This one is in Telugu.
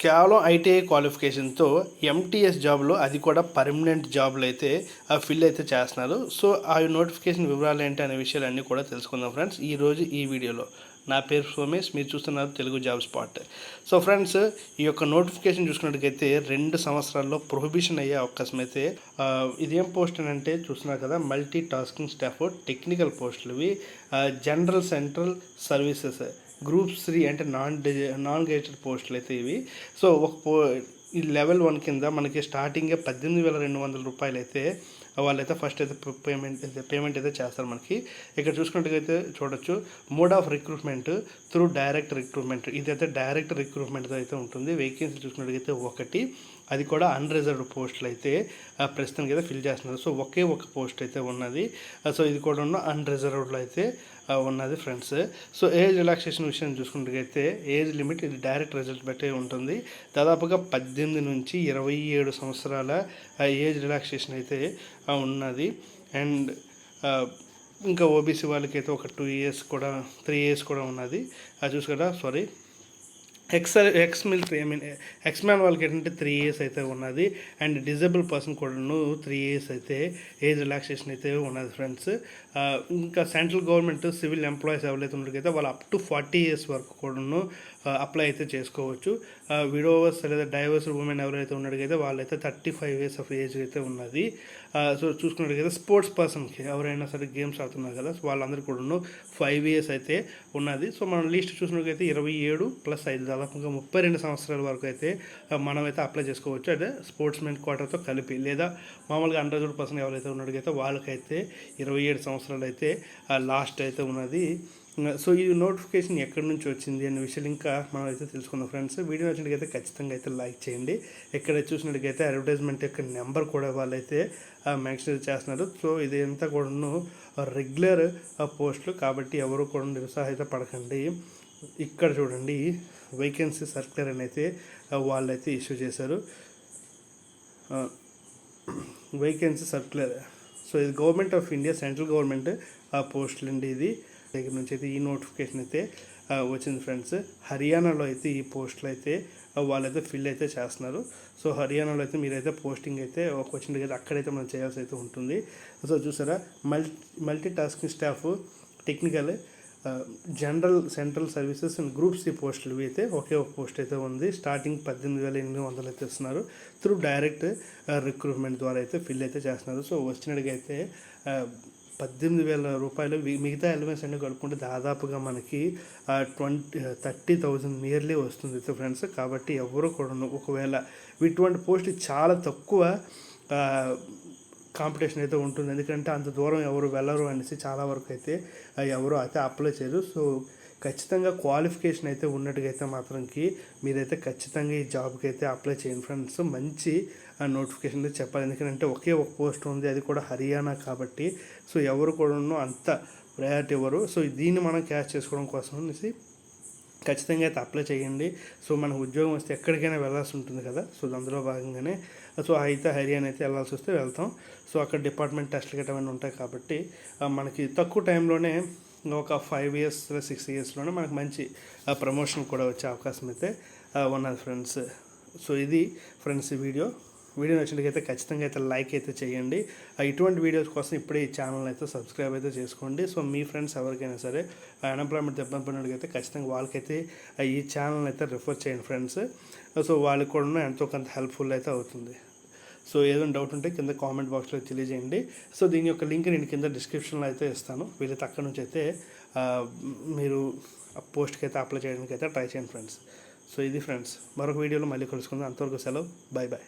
కేవలం ఐటీఐ క్వాలిఫికేషన్తో ఎంటీఎస్ జాబ్లో అది కూడా పర్మనెంట్ జాబ్లు అయితే ఫిల్ అయితే చేస్తున్నారు. సో ఆ నోటిఫికేషన్ వివరాలు ఏంటి అనే విషయాలన్నీ కూడా తెలుసుకుందాం ఫ్రెండ్స్ ఈరోజు ఈ వీడియోలో. నా పేరు సోమేష్, మీరు చూస్తున్నారు Telugu job spot. So friends, ఈ యొక్క నోటిఫికేషన్ చూసుకున్నట్టుకైతే 2 సంవత్సరాల్లో ప్రొహిబిషన్ అయ్యే అవకాశం అయితే ఇదేం పోస్ట్ అని అంటే చూస్తున్నారు కదా, మల్టీ టాస్కింగ్ స్టాఫ్ టెక్నికల్ పోస్టులు ఇవి. జనరల్ సెంట్రల్ సర్వీసెస్ గ్రూప్ 3 అంటే నాన్ గెజిటెడ్ పోస్టులు అయితే ఇవి. సో ఈ లెవెల్ 1 కింద మనకి స్టార్టింగే 18,200 రూపాయలు అయితే వాళ్ళైతే ఫస్ట్ అయితే పేమెంట్ అయితే చేస్తారు మనకి. ఇక్కడ చూసుకున్నట్టుగైతే చూడొచ్చు, mode of recruitment through direct recruitment. ఇదైతే డైరెక్ట్ రిక్రూట్మెంట్తో అయితే ఉంటుంది. వేకెన్సీ చూసుకున్నట్టుగైతే 1, అది కూడా అన్రిజర్వ్డ్ పోస్టులు అయితే ప్రస్తుతానికి అయితే ఫిల్ చేస్తున్నారు. సో ఒకే ఒక పోస్ట్ అయితే ఉన్నది. సో ఇది కూడా ఉన్న అన్రిజర్వ్డ్లో అయితే ఉన్నది ఫ్రెండ్స్. సో ఏజ్ రిలాక్సేషన్ విషయం చూసుకున్నట్టుగైతే ఏజ్ లిమిట్ ఇది డైరెక్ట్ రిజల్ట్ బట్టే ఉంటుంది. దాదాపుగా 18 నుంచి 27 సంవత్సరాల ఏజ్ రిలాక్సేషన్ అయితే ఉన్నది. అండ్ ఇంకా ఓబీసీ వాళ్ళకి అయితే ఒక 2 ఇయర్స్ కూడా 3 ఇయర్స్ కూడా ఉన్నది. అది చూసుకుంటా ఎక్స్ మ్యాన్ వాళ్ళకి ఏంటంటే 3 ఇయర్స్ అయితే ఉన్నది. అండ్ డిజేబుల్ పర్సన్ కూడాను 3 ఇయర్స్ అయితే ఏజ్ రిలాక్సేషన్ అయితే ఉన్నది ఫ్రెండ్స్. ఇంకా సెంట్రల్ గవర్నమెంట్ సివిల్ ఎంప్లాయీస్ ఎవరైతే ఉన్నట్టుకైతే వాళ్ళు అప్ టు 40 ఇయర్స్ వరకు కూడాను అప్లై అయితే చేసుకోవచ్చు. విడోవర్స్ లేదా డైవర్స్ ఉమెన్ ఎవరైతే ఉన్నట్టుకైతే వాళ్ళైతే 35 ఇయర్స్ ఆఫ్ ఏజ్ అయితే ఉన్నది. సో చూసుకున్నట్టుకైతే స్పోర్ట్స్ పర్సన్కి ఎవరైనా సరే గేమ్స్ ఆడుతున్నారు కదా, వాళ్ళందరికీ కూడాను 5 ఇయర్స్ అయితే ఉన్నది. సో మనం లిస్ట్ చూసినట్టుకైతే 27 + 5 దాదాపుగా 32 సంవత్సరాల వరకు అయితే మనమైతే అప్లై చేసుకోవచ్చు. అదే స్పోర్ట్స్ మెన్ కోటాతో కలిపి, లేదా మామూలుగా అన్రిజర్వ్డ్ పర్సన్ ఎవరైతే ఉన్నట్టుకైతే వాళ్ళకైతే 27 సంవత్సరాలు అయితే లాస్ట్ అయితే ఉన్నది. సో ఈ నోటిఫికేషన్ ఎక్కడి నుంచి వచ్చింది అనే విషయాలు ఇంకా మనం అయితే తెలుసుకుందాం ఫ్రెండ్స్. వీడియో నచ్చినట్టుకైతే ఖచ్చితంగా అయితే లైక్ చేయండి. ఎక్కడ చూసినట్టుకైతే అడ్వర్టైజ్మెంట్ యొక్క నెంబర్ కూడా వాళ్ళైతే మెన్షన్ చేస్తున్నారు. సో ఇది అంతా కూడాను రెగ్యులర్ పోస్టులు కాబట్టి ఎవరు కూడా నిరుత్సాహిత పడకండి. ఇక్కడ చూడండి, వేకెన్సీ సర్క్యులర్ అని అయితే వాళ్ళైతే ఇష్యూ చేశారు. Vacancy circular. సో ఇది government of India central government పోస్టులు అండి. ఇది దగ్గర నుంచి అయితే ఈ నోటిఫికేషన్ అయితే వచ్చింది ఫ్రెండ్స్. హర్యానాలో అయితే ఈ పోస్టులు అయితే వాళ్ళైతే ఫిల్ అయితే చేస్తున్నారు. సో హర్యానాలో అయితే మీరైతే పోస్టింగ్ అయితే వచ్చింది కదా, అక్కడైతే మనం చేయాల్సి అయితే ఉంటుంది. సో చూసారా, multi tasking staff technical general central services and group 3 పోస్టులు అయితే ఒకే ఒక పోస్ట్ అయితే ఉంది. స్టార్టింగ్ 18,800 అయితే ఇస్తున్నారు. త్రూ డైరెక్ట్ రిక్రూట్మెంట్ ద్వారా అయితే ఫిల్ అయితే చేస్తున్నారు. సో వచ్చినట్టుగా అయితే 18,000 రూపాయలు మిగతా ఎలిమెంట్స్ అన్నీ కలుపుకుంటే దాదాపుగా మనకి 30,000 నియర్లీ వస్తుంది అయితే ఫ్రెండ్స్. కాబట్టి ఎవరు కూడా ఒకవేళ ఇటువంటి పోస్ట్ చాలా తక్కువ కాంపిటీషన్ అయితే ఉంటుంది, ఎందుకంటే అంత దూరం ఎవరు వెళ్ళరు అనేసి చాలా వరకు అయితే ఎవరు అయితే అప్లై చేయరు. సో ఖచ్చితంగా క్వాలిఫికేషన్ అయితే ఉన్నట్టుగా అయితే మాత్రంకి మీరైతే ఖచ్చితంగా ఈ జాబ్కి అయితే అప్లై చేయండి ఫ్రెండ్స్. మంచి నోటిఫికేషన్ అయితే చెప్పాలి, ఎందుకంటే ఒకే ఒక పోస్ట్ ఉంది, అది కూడా హర్యానా కాబట్టి. సో ఎవరు కూడా అంత ప్రయారిటీ ఇవ్వరు. సో దీన్ని మనం క్యాచ్ చేసుకోవడం కోసం అనేసి ఖచ్చితంగా అయితే అప్లై చేయండి. సో మనకు ఉద్యోగం వస్తే ఎక్కడికైనా వెళ్ళాల్సి ఉంటుంది కదా, సో అందులో భాగంగానే సో అయితే హర్యానా అయితే వెళ్ళాల్సి వస్తే వెళ్తాం. సో అక్కడ డిపార్ట్మెంట్ టెస్ట్లు గట్రా అవన్నీ ఉంటాయి కాబట్టి మనకి తక్కువ టైంలోనే ఒక 5 ఇయర్స్ 6 ఇయర్స్లోనే మనకు మంచి ప్రమోషన్ కూడా వచ్చే అవకాశం అయితే ఉన్నది ఫ్రెండ్స్. సో ఇది ఫ్రెండ్స్ ఈ వీడియో నచ్చినట్లయితే ఖచ్చితంగా అయితే లైక్ అయితే చేయండి. ఇటువంటి వీడియోస్ కోసం ఇప్పుడే ఈ ఛానల్ అయితే సబ్స్క్రైబ్ అయితే చేసుకోండి. సో మీ ఫ్రెండ్స్ ఎవరికైనా సరే అన్ఎంప్లాయ్మెంట్ ఇబ్బంది పడినట్టుగైతే ఖచ్చితంగా వాళ్ళకైతే ఈ ఛానల్ అయితే రిఫర్ చేయండి ఫ్రెండ్స్. సో వాళ్ళకి కూడా ఎంతో కొంత హెల్ప్ఫుల్ అయితే అవుతుంది. సో ఏదైనా డౌట్ ఉంటే కింద కామెంట్ బాక్స్లో తెలియజేయండి. సో దీని యొక్క లింక్ నేను కింద డిస్క్రిప్షన్లో అయితే ఇస్తాను. వీళ్ళైతే అక్కడ నుంచి అయితే మీరు పోస్ట్కి అయితే అప్లై చేయడానికి అయితే ట్రై చేయండి ఫ్రెండ్స్. సో ఇది ఫ్రెండ్స్, మరొక వీడియోలో మళ్ళీ కలుసుకుందాం. అంతవరకు సెలవు, బాయ్ బాయ్.